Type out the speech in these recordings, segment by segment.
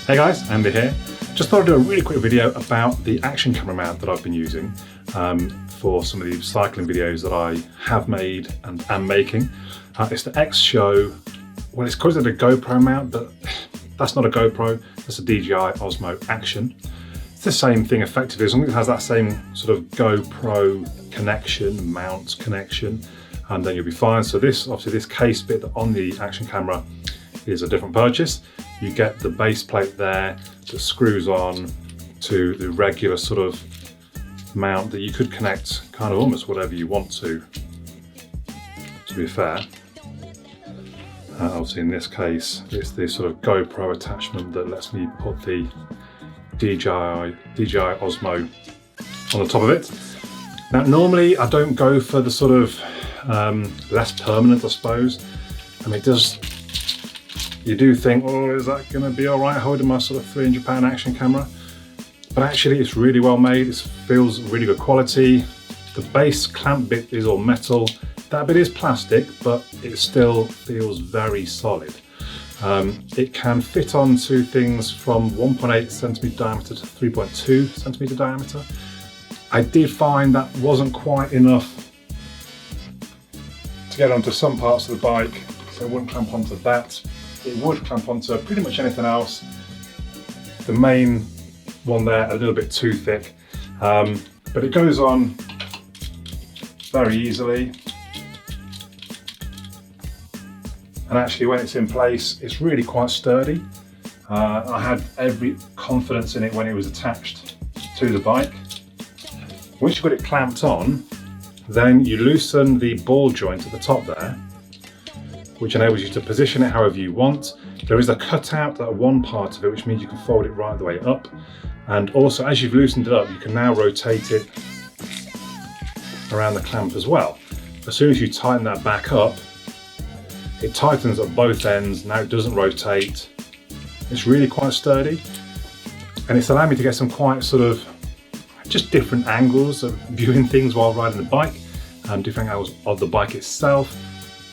Hey guys, Andy here. Just thought I'd do a really quick video about the action camera mount that I've been using for some of the cycling videos that I have made and am making. It's the EXSHOW, well, it's called a GoPro mount, but that's not a GoPro, that's a DJI Osmo Action. It's the same thing effectively, as long as it has that same sort of GoPro connection, mount connection, and then you'll be fine. So this, obviously this case bit on the action camera is a different purchase. You get the base plate there that screws on to the regular sort of mount that you could connect kind of almost whatever you want to be fair. Obviously in this case, it's the sort of GoPro attachment that lets me put the DJI Osmo on the top of it. Now normally I don't go for the sort of less permanent, I suppose. I mean, you do think, oh, is that going to be all right holding my sort of £300 action camera? But actually it's really well made, it feels really good quality. The base clamp bit is all metal. That bit is plastic, but it still feels very solid. It can fit onto things from 1.8 centimetre diameter to 3.2 centimetre diameter. I did find that wasn't quite enough to get onto some parts of the bike, so it wouldn't clamp onto that. It would clamp onto pretty much anything else. The main one there, a little bit too thick, but it goes on very easily. And actually when it's in place, it's really quite sturdy. I had every confidence in it when it was attached to the bike. Once you've got it clamped on, then you loosen the ball joint at the top there, which enables you to position it however you want. There is a cutout at one part of it, which means you can fold it right the way up. And also, as you've loosened it up, you can now rotate it around the clamp as well. As soon as you tighten that back up, it tightens at both ends. Now it doesn't rotate. It's really quite sturdy. And it's allowed me to get some quite sort of just different angles of viewing things while riding the bike, and different angles of the bike itself.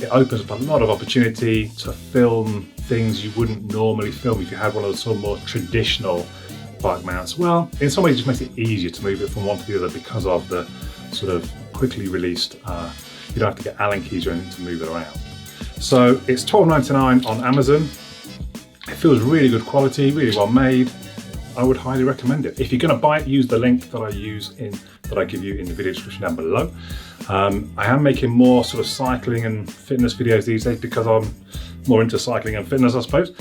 It opens up a lot of opportunity to film things you wouldn't normally film if you had one of those sort of more traditional bike mounts. Well, in some ways it just makes it easier to move it from one to the other because of the sort of quickly released, you don't have to get Allen keys or anything to move it around. So it's $12.99 on Amazon. It feels really good quality, really well made. I would highly recommend it. If you're going to buy it, use the link that I give you in the video description down below. I am making more sort of cycling and fitness videos these days because I'm more into cycling and fitness, I suppose.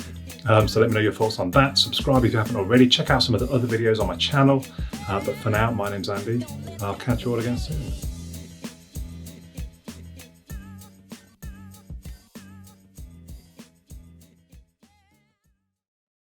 So let me know your thoughts on that. Subscribe if you haven't already. Check out some of the other videos on my channel. But for now, my name's Andy. I'll catch you all again soon.